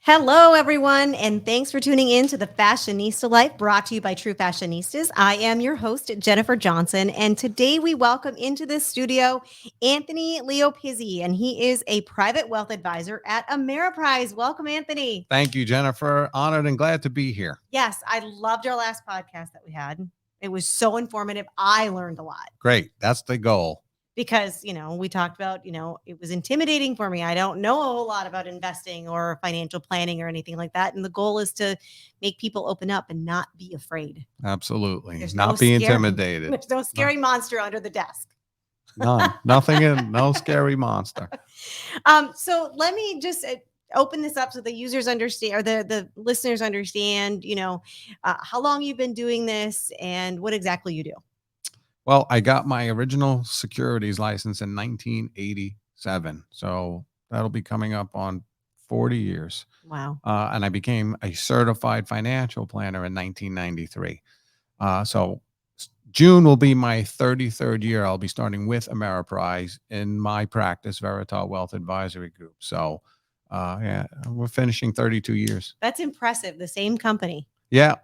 Hello, everyone, and thanks for tuning in to the Fashionista Life brought to you by True Fashionistas. I am your host, Jennifer Johnson, and today we welcome into this studio Anthony Leopizzi, and he is a private wealth advisor at Ameriprise. Welcome, Anthony. Thank you, Jennifer. Honored and glad to be here. Yes, I loved our last podcast that we had. It was so informative. I learned a lot. Great. That's the goal. Because, we talked about, it was intimidating for me. I don't know a whole lot about investing or financial planning or anything like that. And the goal is to make people open up and not be afraid. Absolutely. There's Not be intimidated. There's no scary monster under the desk. None. Nothing in, no scary monster. So let me just open this up so the users understand, or the listeners understand, how long you've been doing this and what exactly you do. Well, I got my original securities license in 1987. So that'll be coming up on 40 years. Wow. And I became a certified financial planner in 1993. So June will be my 33rd year. I'll be starting with Ameriprise in my practice, Veritas Wealth Advisory Group. So, yeah, we're finishing 32 years. That's impressive. The same company. Yeah.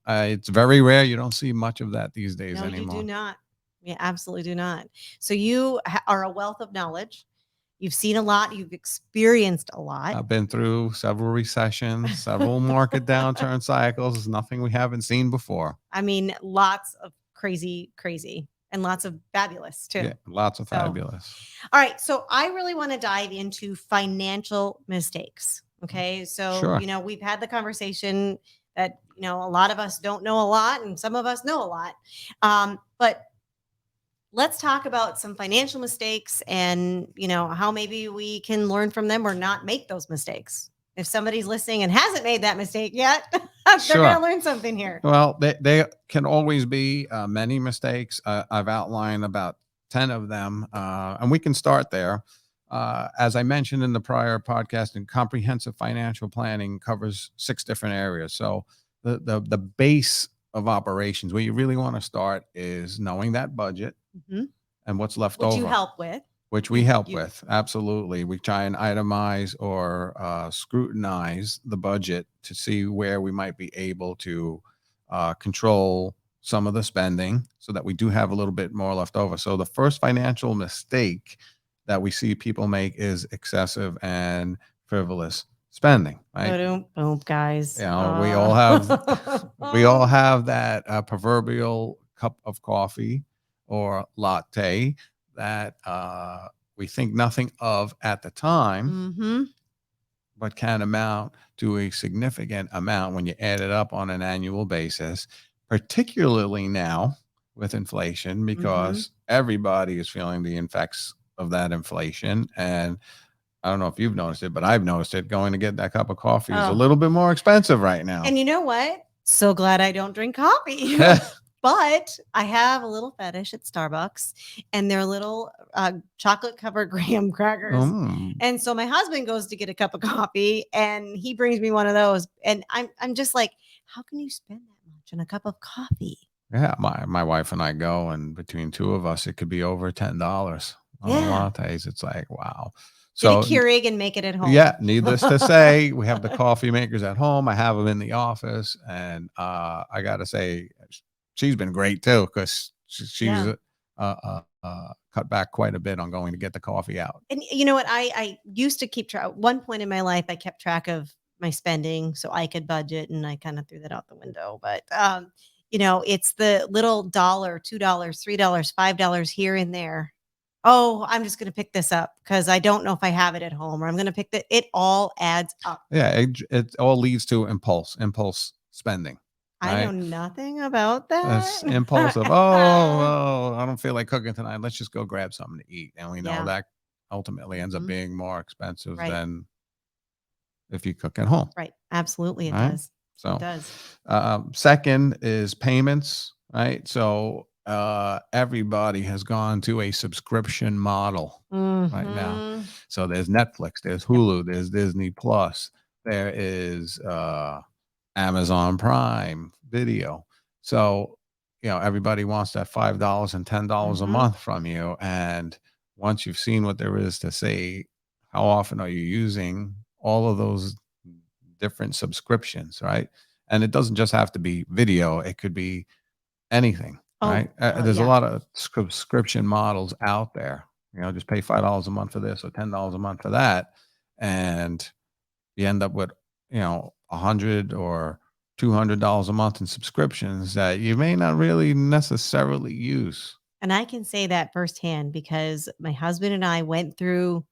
It's very rare. You don't see much of that these days anymore. No, you do not. You absolutely do not. So you are a wealth of knowledge. You've seen a lot. You've experienced a lot. I've been through several recessions, several market downturn cycles. It's nothing we haven't seen before. I mean, lots of crazy, and lots of fabulous too. Yeah, lots of fabulous. All right. So I really want to dive into financial mistakes. Okay. So, Sure. We've had the conversation that, a lot of us don't know a lot and some of us know a lot. But let's talk about some financial mistakes and, how maybe we can learn from them or not make those mistakes. If somebody's listening and hasn't made that mistake yet, they're going to learn something here. Well, they can always be many mistakes. I've outlined about 10 of them, and we can start there. As I mentioned in the prior podcast, and comprehensive financial planning covers 6 different areas. So the base of operations, where you really want to start, is knowing that budget and what's left over. Which you help with. Which we help with. Absolutely. We try and itemize or scrutinize the budget to see where we might be able to control some of the spending so that we do have a little bit more left over. So the first financial mistake that we see people make is excessive and frivolous spending. Right? Boom, guys. We all have that proverbial cup of coffee or latte that we think nothing of at the time, but can amount to a significant amount when you add it up on an annual basis, particularly now with inflation, because everybody is feeling the effects of that inflation. And I don't know if you've noticed it, but I've noticed it. Going to get that cup of coffee is a little bit more expensive right now. And you know what? So glad I don't drink coffee. But I have a little fetish at Starbucks and their little chocolate covered graham crackers. And so my husband goes to get a cup of coffee and he brings me one of those. And I'm just like, how can you spend that much on a cup of coffee? Yeah, my wife and I go, and between two of us, it could be over $10 on lattes. It's like, wow. So get a Keurig and make it at home. Yeah, needless to say, we have the coffee makers at home. I have them in the office, and I got to say, she's been great too, because she's cut back quite a bit on going to get the coffee out. And you know what? I used to keep track. At one point in my life, I kept track of my spending so I could budget, and I kind of threw that out the window. But it's the little $1, $2, $3, $5 here and there. Oh, I'm just going to pick this up because I don't know if I have it at home, or I'm going to pick it all adds up. Yeah, it all leads to impulse spending. I know nothing about that. That's impulsive. Oh, I don't feel like cooking tonight. Let's just go grab something to eat. And we know that ultimately ends up being more expensive than if you cook at home. Right. Absolutely. It does. So it does. Second is payments, right? So everybody has gone to a subscription model right now. So there's Netflix, there's Hulu, there's Disney Plus, there is Amazon Prime Video. So, everybody wants that $5 and $10 a month from you. And once you've seen what there is to say, how often are you using all of those different subscriptions, right? And it doesn't just have to be video; it could be anything, Oh, right? oh There's a yeah. lot of subscription models out there. Just pay $5 a month for this or $10 a month for that, and you end up with 100 or $200 a month in subscriptions that you may not really necessarily use. And I can say that firsthand because my husband and I went through,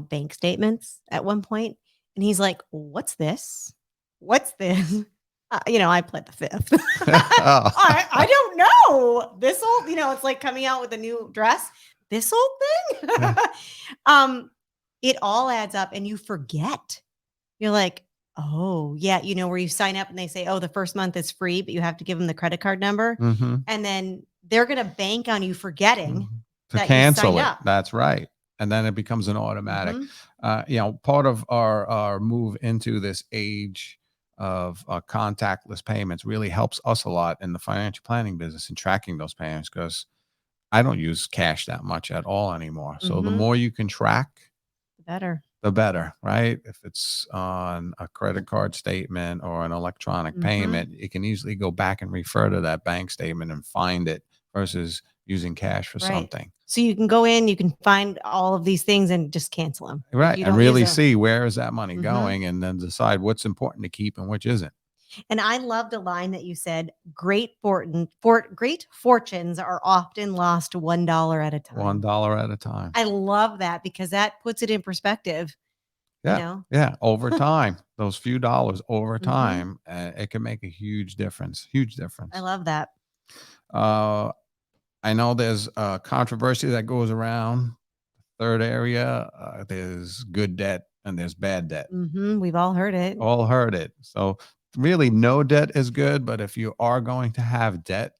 bank statements at one point, and he's like, "What's this? What's this?" I pled the fifth. Oh. I don't know. This old, it's like coming out with a new dress. This old thing. um, it all adds up, and you forget. You're like, "Oh, yeah," where you sign up and they say, "Oh, the first month is free, but you have to give them the credit card number." Mhm. And then they're gonna bank on you forgetting Mhm. To that you signed cancel it. up. That's right. And then it becomes an automatic. Mhm. Part of our move into this age of contactless payments really helps us a lot in the financial planning business and tracking those payments, because I don't use cash that much at all anymore. So the Mhm. more you can track, Better. the better, right? If it's on a credit card statement or an electronic Mhm. payment, you can easily go back and refer to that bank statement and find it versus using cash for Right. something. So you can go in, you can find all of these things and just cancel them if Right. you And don't use really them. see where is that money Mhm. going, and then decide what's important to keep and which isn't. And I loved a line that you said, great fortunes are often lost $1 at a time." $1 at a time. I love that because that puts it in perspective, you Yeah. know? Yeah. Over time, those few dollars over Mhm. time, it can make a huge difference. Huge I difference. love that. Uh, I know there's a controversy that goes around. Third area, there's good debt and there's bad debt. Mhm. We've all heard it. All heard it. So really, no debt is good. But if you are going to have debt,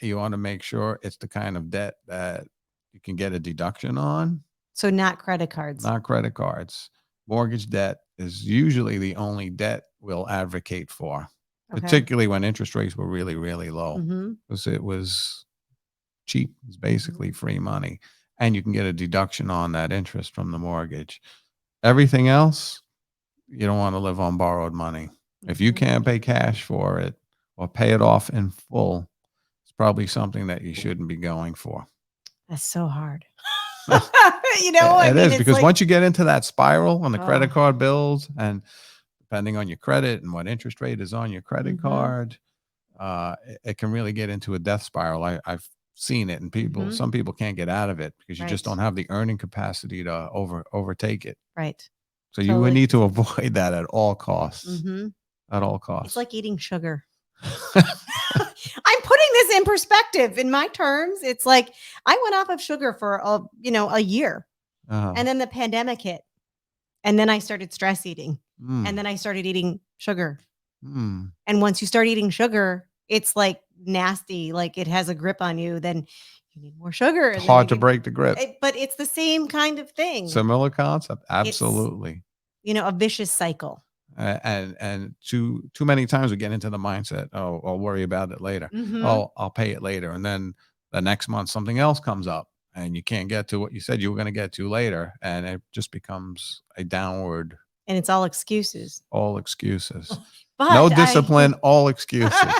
you want to make sure it's the kind of debt that you can get a deduction on, So not credit cards. not credit cards. Mortgage debt is usually the only debt we'll advocate for, Okay. particularly when interest rates were really, really low, Mhm. because it was cheap. It's Mhm. basically free money. And you can get a deduction on that interest from the mortgage. Everything else, you don't want to live on borrowed money. If you Mhm. can't pay cash for it or pay it off in full, it's probably something that you shouldn't be going for. That's so hard. I It mean, is, it's because like, once you get into that spiral on the credit oh, card bills, and depending on your credit and what interest rate is on your credit mhm, card, it can really get into a death spiral. I've seen it, and mhm, some people can't get out of it because you just right, don't have the earning capacity to overtake it. right. So you would Totally. need to avoid that at all costs. Mhm. At all It's costs. like eating sugar. I'm putting this in perspective in my terms. It's like I went off of sugar for a year, uh, and then the pandemic hit, and then I started stress eating, and mm, then I started eating sugar. mm. And once you start eating sugar, it's like nasty, like it has a grip on you, then you need more sugar, It's and then you hard to need break the grip. but it's the same kind of thing. Similar concept, It's, absolutely. a vicious cycle. And too many times we get into the mindset, oh, I'll worry about it later. Mhm. Oh, I'll pay it later, and then the next month something else comes up, and you can't get to what you said you were going to get to later, and it just becomes a downward. And it's all excuses. All excuses. No But discipline, all excuses.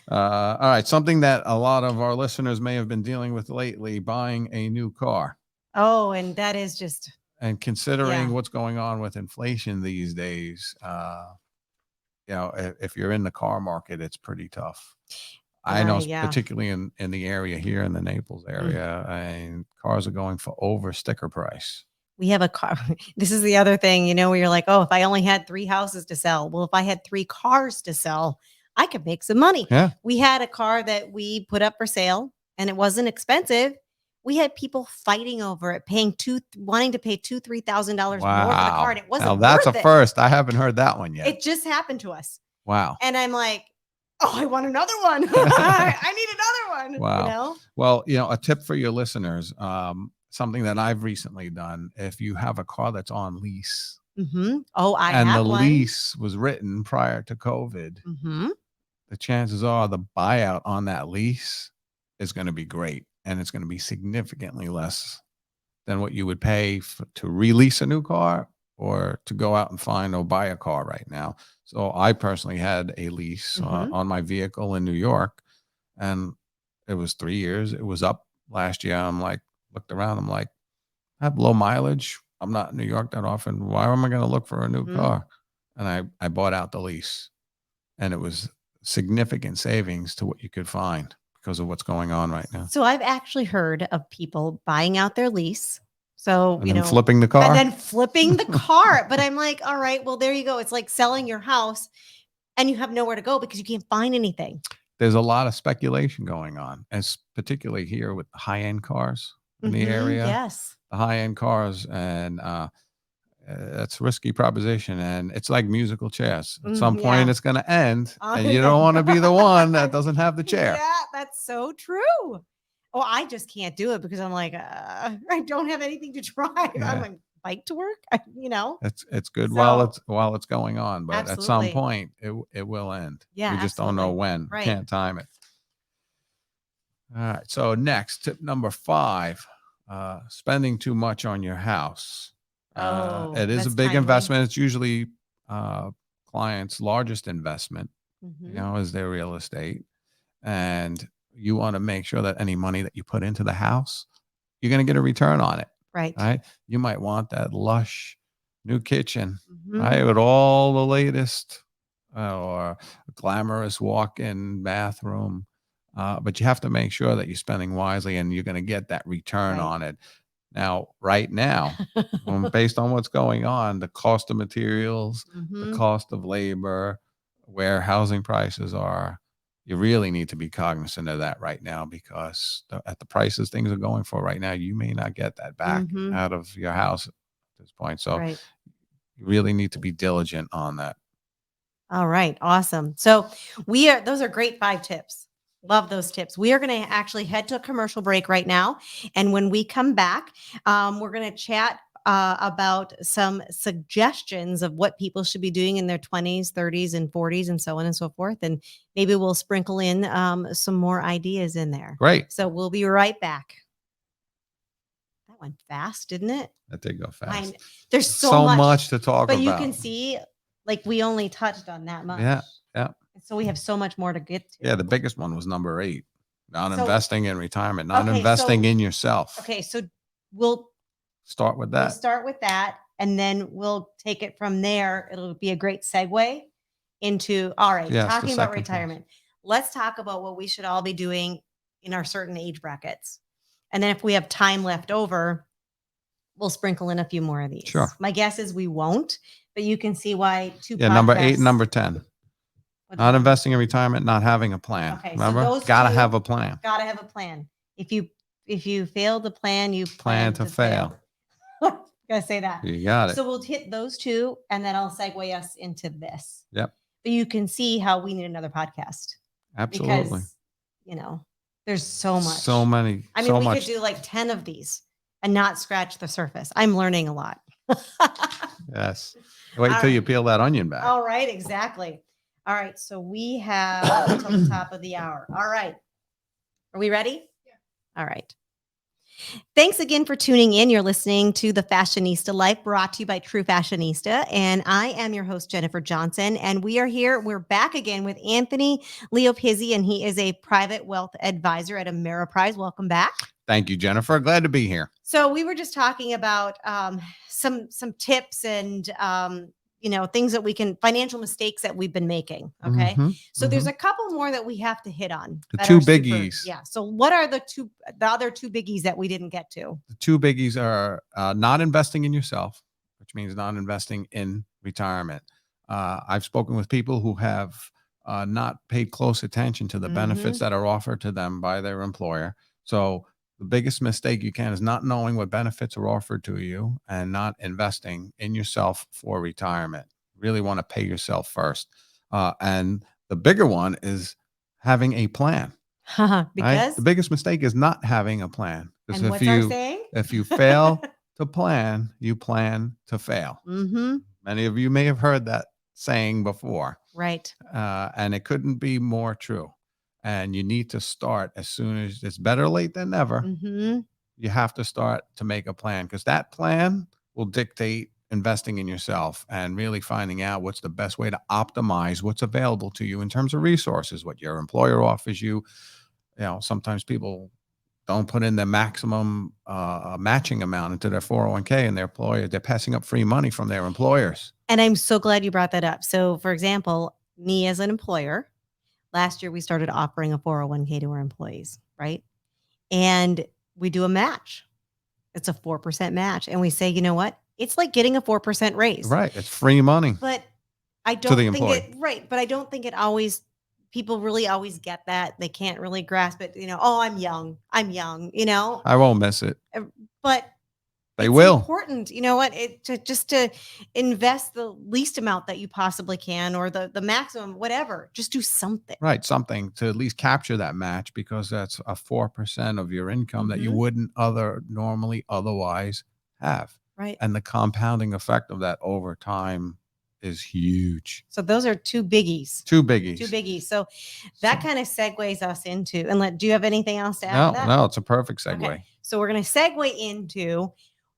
All right, something that a lot of our listeners may have been dealing with lately: buying a new car. Oh, and that is just, And considering yeah. what's going on with inflation these days, if you're in the car market, it's pretty tough. I know, Yeah. particularly in the area here in the Naples Mm. area, and cars are going for over sticker price. We have a car. This is the other thing, where you're like, "Oh, if I only had 3 houses to sell." Well, if I had 3 cars to sell, I could make some money. Yeah. We had a car that we put up for sale, and it wasn't expensive. We had people fighting over it, wanting to pay $2,000-3,000 more for the car, and Wow. it Now wasn't that's a worth it. first. I haven't heard that one yet. It just happened to us. Wow. And I'm like, "Oh, I want another one. I need another one," Wow. Well, a tip for your listeners, something that I've recently done: if you have a car that's on lease Mhm. Oh, I and the have one. lease was written prior to COVID, Mhm. the chances are the buyout on that lease is going to be great, and it's going to be significantly less than what you would pay to release a new car or to go out and find or buy a car right now. So I personally had a lease Mhm. on my vehicle in New York, and it was 3 years. It was up last year. I'm like, looked around. I'm like, I have low mileage. I'm not in New York that often. Why am I going to look for a new Mhm. car? And I bought out the lease, and it was significant savings to what you could find because of what's going on right now. So I've actually heard of people buying out their lease. So, And then flipping the car. and then flipping the car. But I'm like, all right, well, there you go. It's like selling your house and you have nowhere to go because you can't find anything. There's a lot of speculation going on, as particularly here with high-end cars in the area, Yes. the high-end cars, and that's a risky proposition. And it's like musical chairs. At some point, Yeah. it's going to end, Oh, and you yeah. don't want to be the one that doesn't have the chair. Yeah, that's so true. Oh, I just can't do it because I'm like, I don't have anything to drive. I'm Yeah. like, bike to work, It's good So while it's going on, but at some absolutely. point, it will end. Yeah, We just don't know absolutely. when. We Right. can't time it. All right. So next, tip number 5, spending too much on your house. Oh, It is a that's big timely. investment. It's usually clients' largest investment, Mhm. is their real estate. And you want to make sure that any money that you put into the house, you're going to get a return on it. Right. Right. You might want that lush new kitchen, right, Mhm. with all the latest, or a glamorous walk-in bathroom. But you have to make sure that you're spending wisely and you're going to get that return Right. on it. Now, right now, based on what's going on, the cost of materials, the Mhm. cost of labor, where housing prices are, you really need to be cognizant of that right now, because at the prices things are going for right now, you may not get that back Mhm. out of your house at this point. So Right. you really need to be diligent on that. All right. Awesome. So those are great 5 tips. Love those tips. We are going to actually head to a commercial break right now. And when we come back, we're going to chat about some suggestions of what people should be doing in their 20s, 30s, and 40s, and so on and so forth. And maybe we'll sprinkle in some more ideas in there. Great. So we'll be right back. That went fast, didn't it? That did go fast. There's So much to talk but you about. can see, like, we only touched on that much. Yeah. Yeah. So we have so much more to get to. Yeah. The biggest one was number 8. Not So investing in retirement, not okay, investing in yourself. okay, so we'll Start with we'll that. start with that, and then we'll take it from there. It'll be a great segue into, all right, Yes, the talking about second piece. retirement. Let's talk about what we should all be doing in our certain age brackets. And then if we have time left over, we'll sprinkle in a few more of these. Sure. My guess is we won't, but you can see why 2 Yeah, number 8 and podcasts. number 10. What's Not that? investing in retirement, not having a plan. Okay, so Remember? those Gotta 2 have a plan. Gotta have a plan. If you fail to plan, you Plan to fail. Gotta say that. You got it. So we'll hit those 2, and then I'll segue us into this. Yep. But you can see how we need another podcast Absolutely. because, there's so much. So many. I mean, so we much. could do like 10 of these and not scratch the surface. I'm learning a lot. Yes. Wait till you peel that onion back. All right, exactly. All right, so we have until the top of the hour. All right. Are we ready? Yeah. All right. Thanks again for tuning in. You're listening to The Fashionista Life, brought to you by True Fashionista. And I am your host, Jennifer Johnson. And we are here. We're back again with Anthony Leopizzi, and he is a private wealth advisor at Ameriprise. Welcome back. Thank you, Jennifer. Glad to be here. So we were just talking about some tips and things that we can, financial mistakes that we've been making. Okay. Mhm, So there's mhm. a couple more that we have to hit on. The that 2 are super- biggies. Yeah. So what are the other 2 biggies that we didn't get to? The 2 biggies are not investing in yourself, which means not investing in retirement. I've spoken with people who have not paid close attention to the benefits that are offered to them by their employer. So the biggest mistake you can is not knowing what benefits are offered to you and not investing in yourself for retirement. Really want to pay yourself first. And the bigger one is having a plan. Right? Because The biggest mistake is not having a plan. Because and what's our saying? if you fail to plan, you plan to fail. Mm-hmm. Many of you may have heard that saying before. Right. And it couldn't be more true. And you need to start as soon as it's better late than never. Mm-hmm. You have to start to make a plan, because that plan will dictate investing in yourself and really finding out what's the best way to optimize what's available to you in terms of resources, what your employer offers you. Sometimes people don't put in the maximum matching amount into their 401k, and their employer, they're passing up free money from their employers. And I'm so glad you brought that up. So, for example, me as an employer, last year we started offering a 401k to our employees, right? And we do a match. It's a 4% match. And we say, you know what? It's like getting a 4% raise. Right. It's free money. But I To the don't think employee. right. But I don't think it always, people really always get that. They can't really grasp it. Oh, I'm young. I won't miss it. But They it's will. important, you know what? Just to invest the least amount that you possibly can, or the maximum, whatever. Just do something. Right, something to at least capture that match, because that's a 4% of your income that you Mhm. wouldn't normally otherwise have. Right. And the compounding effect of that over time is huge. So those are two biggies. Two biggies. Two biggies. So that kind of segues us into, and do you have anything else to add to that? No, it's a perfect segue. Okay. So we're going to segue into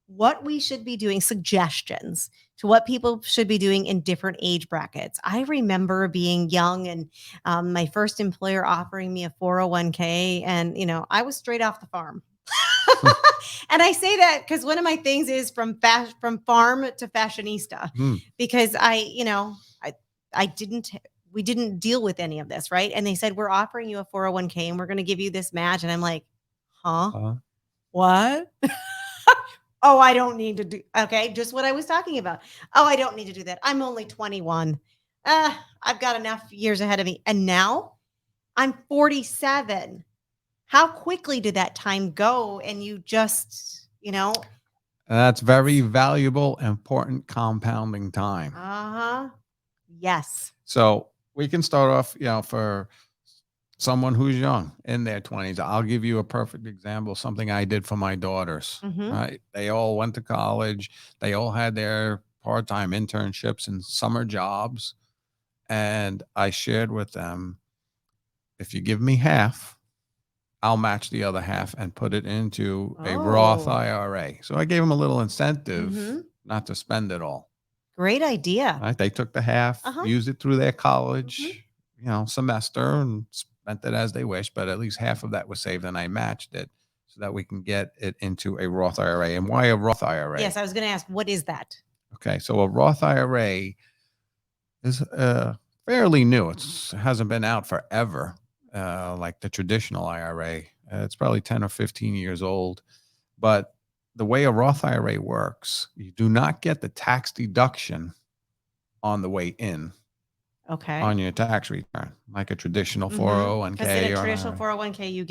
what we should be doing, suggestions to what people should be doing in different age brackets. I remember being young and my first employer offering me a 401k, and I was straight off the farm. And I say that because one of my things is from farm to fashionista, because we didn't deal with any of this, right? And they said, we're offering you a 401k and we're going to give you this match. And I'm like, huh? What? Oh, I don't need to do. Okay. Just what I was talking about. Oh, I don't need to do that. I'm only 21. I've got enough years ahead of me. And now I'm 47. How quickly did that time go? And you just, That's very valuable, important compounding time. Yes. So we can start off, for someone who's young in their 20s. I'll give you a perfect example, something I did for my daughters. Right? They all went to college. They all had their part-time internships and summer jobs. And I shared with them, if you give me half, I'll match the other half and put it into a Roth IRA. So I gave them a little incentive not to spend it all. Great idea. Right? They took the half, used it through their college, semester, and spent it as they wish, but at least half of that was saved, and I matched it so that we can get it into a Roth IRA. And why a Roth IRA? Yes, I was going to ask, what is that? Okay, so a Roth IRA is fairly new. It hasn't been out forever, like the traditional IRA. It's probably 10 or 15 years old. But the way a Roth IRA works, you do not get the tax deduction on the way in. Okay. On your tax return, like a traditional 401k. Because in a traditional 401k, you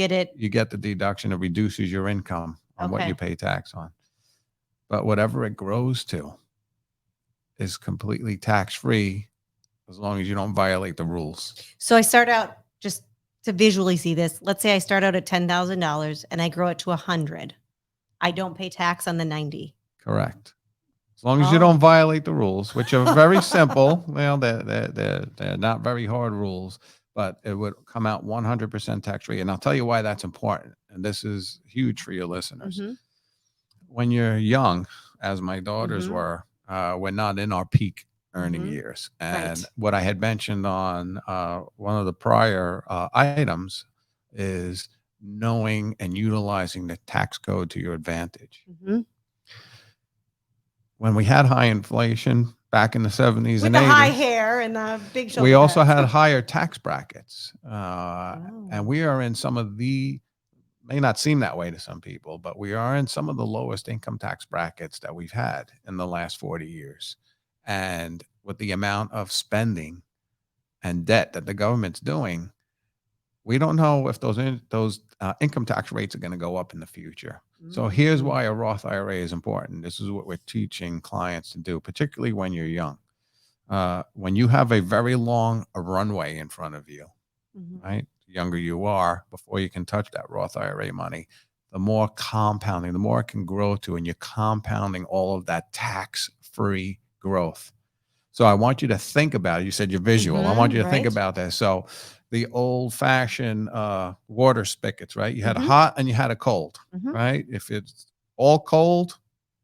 get the deduction. It reduces your income on what you pay tax on. But whatever it grows to is completely tax-free as long as you don't violate the rules. So I start out, just to visually see this, let's say I start out at $10,000 and I grow it to 100. I don't pay tax on the 90. Correct. As long as you don't violate the rules, which are very simple. Well, they're not very hard rules, but it would come out 100% tax-free. And I'll tell you why that's important. And this is huge for your listeners. When you're young, as my daughters were, we're not in our peak earning years. And what I had mentioned on one of the prior items is knowing and utilizing the tax code to your advantage. When we had high inflation back in the 70s and 80s. With the high hair and the big shoulder We also pads. had higher tax brackets. And we are in some of the, may not seem that way to some people, but we are in some of the lowest income tax brackets that we've had in the last 40 years. And with the amount of spending and debt that the government's doing, we don't know if those income tax rates are going to go up in the future. So here's why a Roth IRA is important. This is what we're teaching clients to do, particularly when you're young. When you have a very long runway in front of you, right? The younger you are, before you can touch that Roth IRA money, the more compounding, the more it can grow to, and you're compounding all of that tax-free growth. So I want you to think about it. You said you're visual. I want you to think about this. So the old-fashioned water spigots, right? You had a hot and you had a cold, right? If it's all cold,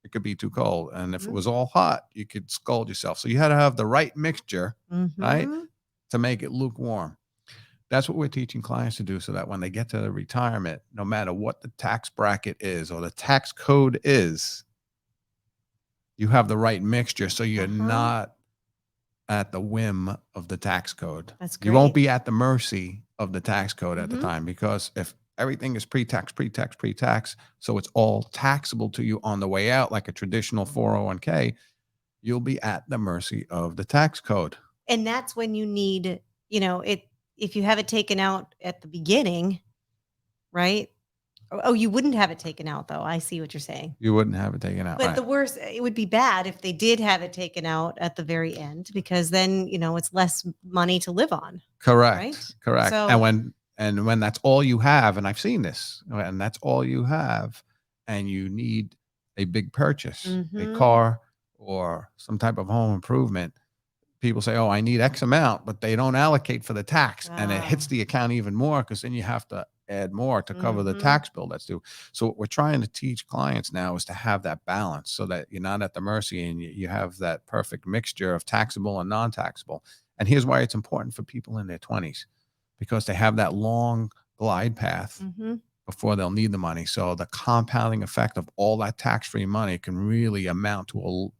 it could be too cold. And if it Mhm. was all hot, you could scald yourself. So you had to have the right mixture, right, Mhm. to make it lukewarm. That's what we're teaching clients to do so that when they get to retirement, no matter what the tax bracket is or the tax code is, you have the right mixture so you're Uh-huh. not at the whim of the tax code. That's You won't great. be at the mercy of the tax code at the Mhm. time, because if everything is pre-tax, pre-tax, pre-tax, so it's all taxable to you on the way out like a traditional 401k, you'll be at the mercy of the tax code. And that's when you need, it if you have it taken out at the beginning, right? Oh, you wouldn't have it taken out though. I see what you're saying. You wouldn't have it taken out, But right? the worst, it would be bad if they did have it taken out at the very end, because then, it's less money to live on, right? Correct. Correct. So And when that's all you have, and I've seen this, and that's all you have, and you need a big purchase, a mhm. car or some type of home improvement, people say, "Oh, I need X amount," but they don't allocate for the tax, and it hits Ah, the account even more because then you have to add more to cover the mhm. tax bill that's due. So what we're trying to teach clients now is to have that balance so that you're not at the mercy, and you have that perfect mixture of taxable and non-taxable. And here's why it's important for people in their 20s, because they have that long glide path Mhm. before they'll need the money. So the compounding effect of all that tax-free money can really amount to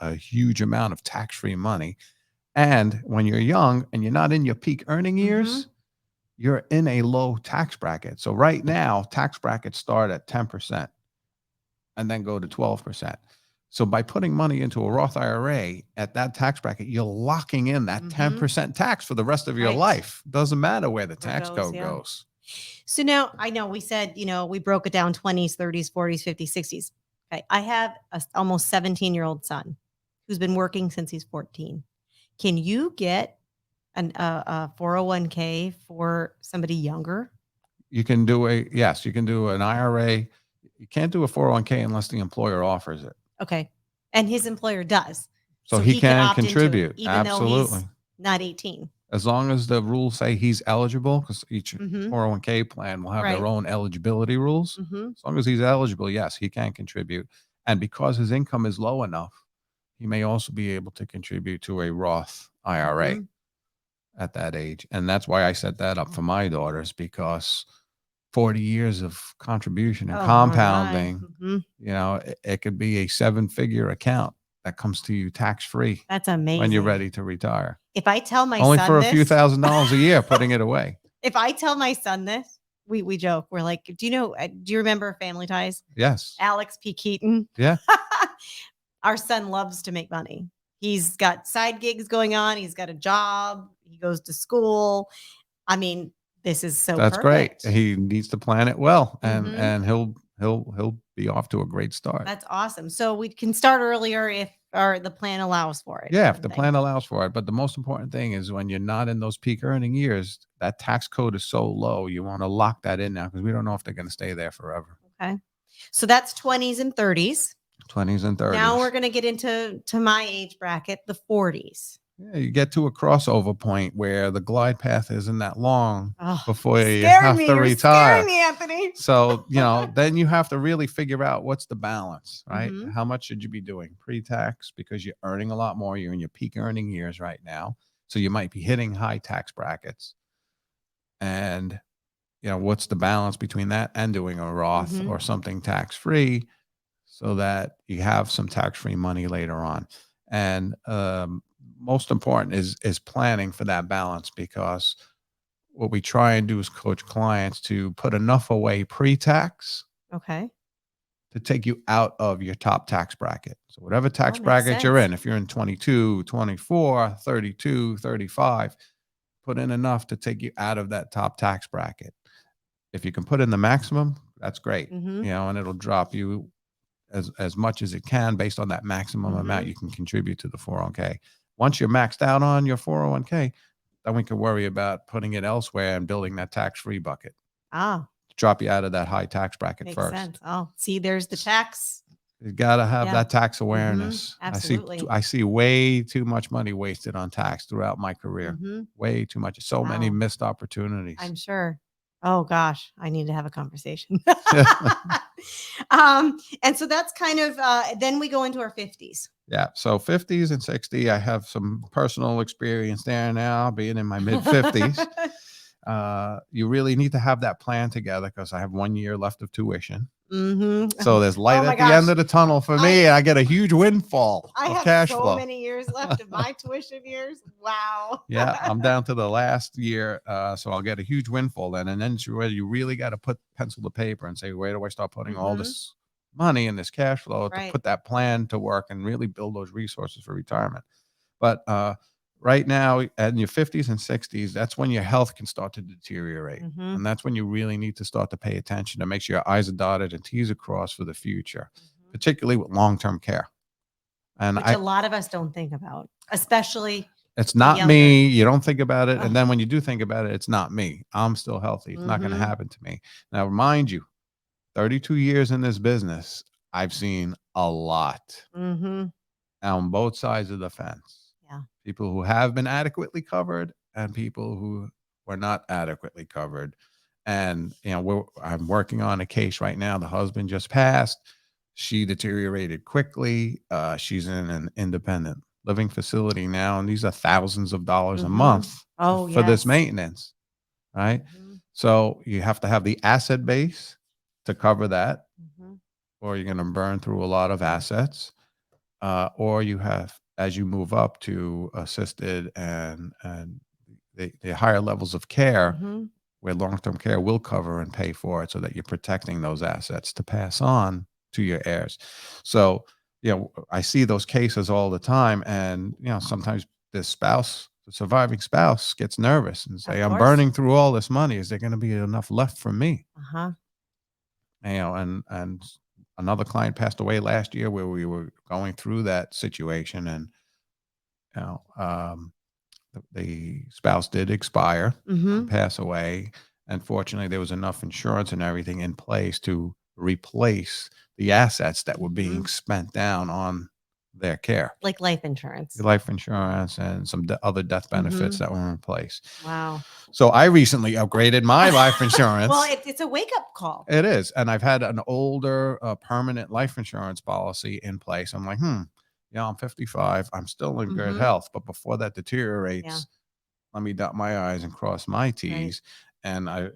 a huge amount of tax-free money. And when you're young and you're not in your peak earning years, Mhm. you're in a low tax bracket. So right now, tax brackets start at 10% and then go to 12%. So by putting money into a Roth IRA at that tax bracket, you're locking in that Mhm. 10% tax for the rest of your Right. life. Doesn't matter where the Where it tax goes, code yeah. goes. So now I know we said, we broke it down 20s, 30s, 40s, 50s, 60s. Okay. I have a almost 17-year-old son who's been working since he's 14. Can you get a 401k for somebody younger? You can do yes, you can do an IRA. You can't do a 401k unless the employer offers it. Okay. And his employer does. So So he he could can opt into it contribute. even though he's Absolutely. not 18. As long as the rules say he's eligible, because each Mhm. 401k plan will have their Right. own eligibility rules. Mhm. As long as he's eligible, yes, he can contribute. And because his income is low enough, he may also be able to contribute to a Roth IRA Mhm. at that age. And that's why I set that up for my daughters, because 40 years of contribution and Oh my. compounding, Mhm. it could be a seven-figure account that comes to you tax free That's when you're amazing. ready to retire. If I tell my Only for son a few this, $1,000s a year, putting it away. if I tell my son this, we joke. We're like, do you remember Family Ties? Yes. Alex P. Keaton. Yeah. Our son loves to make money. He's got side gigs going on. He's got a job. He goes to school. I mean, this is so That's great. perfect. He needs to plan it well, and Mhm. he'll be off to a great start. That's awesome. So we can start earlier if or the plan allows for it, Yeah, kind if of the thing. plan allows for it. But the most important thing is when you're not in those peak earning years, that tax code is so low, you want to lock that in now because we don't know if they're going to stay there forever. Okay. So that's 20s and 30s. 20s and Now we're 30s. going to get into my age bracket, the 40s. Yeah, you get to a crossover point where the glide path isn't that long Oh, before you're you scaring have me. to You're scaring retire. me, Anthony. So, then you have to really figure out what's the balance, right? Mhm. How much should you be doing pre-tax because you're earning a lot more. You're in your peak earning years right now. So you might be hitting high tax brackets. And, what's the balance between that and doing a Roth Mhm. or something tax free so that you have some tax free money later on. And most important is planning for that balance, because what we try and do is coach clients to put enough away pre-tax Okay. to take you out of your top tax bracket. So whatever Oh, tax makes bracket you're sense. in, if you're in 22, 24, 32, 35, put in enough to take you out of that top tax bracket. If you can put in the maximum, that's great. Mhm. And it'll drop you as much as it can based on that maximum amount Mhm. you can contribute to the 401k. Once you're maxed out on your 401k, then we can worry about putting it elsewhere and building that tax-free bucket. Ah, Drop you out of that high tax bracket makes first. sense. Oh, see, there's the tax. You got to have Yeah. that tax Mhm. awareness. Absolutely. I see way too much money wasted on tax throughout my career. Mhm. Way too much. So many Wow. missed opportunities. I'm sure. Oh gosh, I need to have a conversation. And so that's kind of then we go into our 50s. Yeah. So 50s and 60, I have some personal experience there now, being in my mid 50s. You really need to have that plan together because I have 1 year left of tuition. So there's light Oh my at the end gosh. of the tunnel for me, and I get a huge windfall I of have cash so flow. many years left of my tuition years. Wow. Yeah, I'm down to the last year, so I'll get a huge windfall then, and then it's where you really got to put pencil to paper and say, where do I start putting all this money and this cash flow to Right. put that plan to work and really build those resources for retirement? But right now, in your 50s and 60s, that's when your health can start to deteriorate, and that's when you really need to start to pay attention to make sure your I's are dotted and T's are crossed for the future, particularly with long-term care. And Which a lot of us don't think about, especially it's not younger. me. You don't think about it. And then when you do think about it, it's not me. I'm still healthy. It's not going to happen to me. Now, remind you, 32 years in this business, I've seen a lot on both sides of the fence. Yeah. People who have been adequately covered and people who were not adequately covered. And, I'm working on a case right now. The husband just passed. She deteriorated quickly. She's in an independent living facility now, and these are thousands of dollars a month for this maintenance, right? So you have to have the asset base to cover that, or you're going to burn through a lot of assets, or you have, as you move up to assisted and the higher levels of care, where long-term care will cover and pay for it, so that you're protecting those assets to pass on to your heirs. So, I see those cases all the time, and sometimes the surviving spouse gets nervous and say, "I'm burning through all this money. Is there going to be enough left for me?" And another client passed away last year where we were going through that situation, and you know, um, the spouse did expire, pass away. Unfortunately, there was enough insurance and everything in place to replace the assets that were being spent down on their care, Like life insurance. life insurance and some other death benefits that were in place. Wow. So I recently upgraded my life insurance. Well, it's a wake up call. It is. And I've had an older permanent life insurance policy in place. I'm like, I'm 55. I'm still in good health. But before that deteriorates, let me dot my I's and cross my T's. Right. And I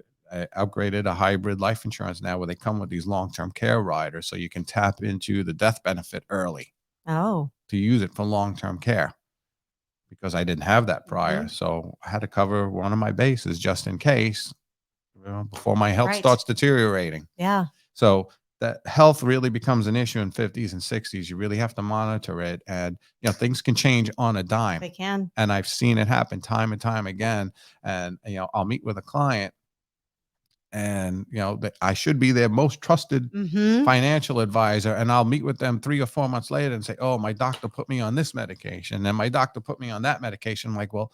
upgraded a hybrid life insurance now where they come with these long-term care riders. So you can tap into the death benefit early. Oh. To use it for long-term care, because I didn't have that prior. So I had to cover one of my bases just in case, before my health starts deteriorating. Yeah. So that health really becomes an issue in 50s and 60s. You really have to monitor it. And, things can change on a dime. They can. And I've seen it happen time and time again. And, I'll meet with a client and, I should be their most trusted financial advisor. And I'll meet with them 3 or 4 months later and say, oh, my doctor put me on this medication. And my doctor put me on that medication. I'm like, well,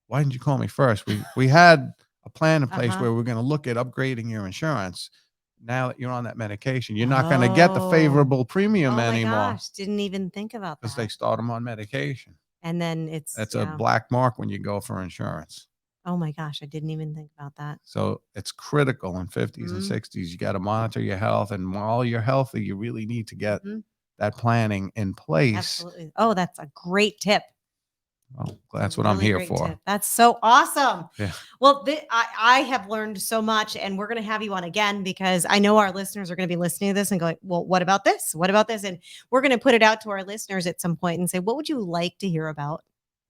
why didn't you call me first? We had a plan in place where we're going to look at upgrading your insurance. Now that you're on that medication, you're not going to get the favorable premium anymore. Oh my gosh, didn't even think about that. Because they start them on medication. And then it's a black mark when you go for insurance. Oh my gosh, I didn't even think about that. So it's critical in 50s and 60s. You got to monitor your health. And while you're healthy, you really need to get that planning in place. Absolutely. Oh, that's a great tip. Well, that's what I'm here for. Tip. That's so awesome. Yeah. Well, I have learned so much, and we're going to have you on again because I know our listeners are going to be listening to this and going, well, what about this? What about this? And we're going to put it out to our listeners at some point and say, what would you like to hear about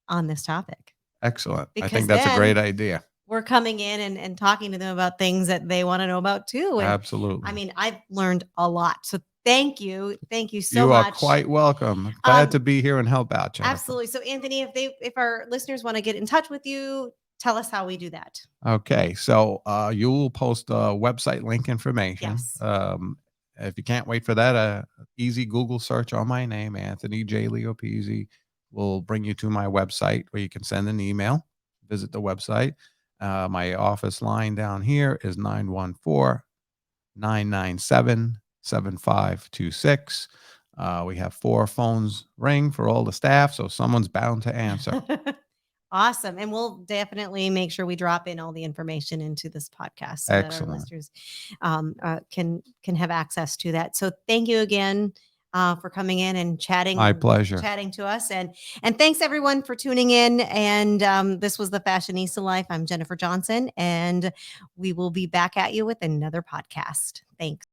on this topic? Excellent. Because I think that's a great idea. We're coming in and talking to them about things that they want to know about too. And absolutely. I mean, I've learned a lot. So thank you. Thank you so much. You are quite welcome. Glad to be here and help out, Jennifer. Absolutely. So Anthony, if our listeners want to get in touch with you, tell us how we do that. Okay. So you will post a website link information. Yes. If you can't wait for that, easy Google search on my name, Anthony J. Leopizzi, will bring you to my website where you can send an email, visit the website. My office line down here is 914-997-7526. We have 4 phones ring for all the staff, so someone's bound to answer. Awesome. And we'll definitely make sure we drop in all the information into this podcast so that our Excellent. listeners can have access to that. So thank you again for coming in and My pleasure. chatting to us. And thanks everyone for tuning in. And this was the Fashionista Life. I'm Jennifer Johnson, and we will be back at you with another podcast. Thanks.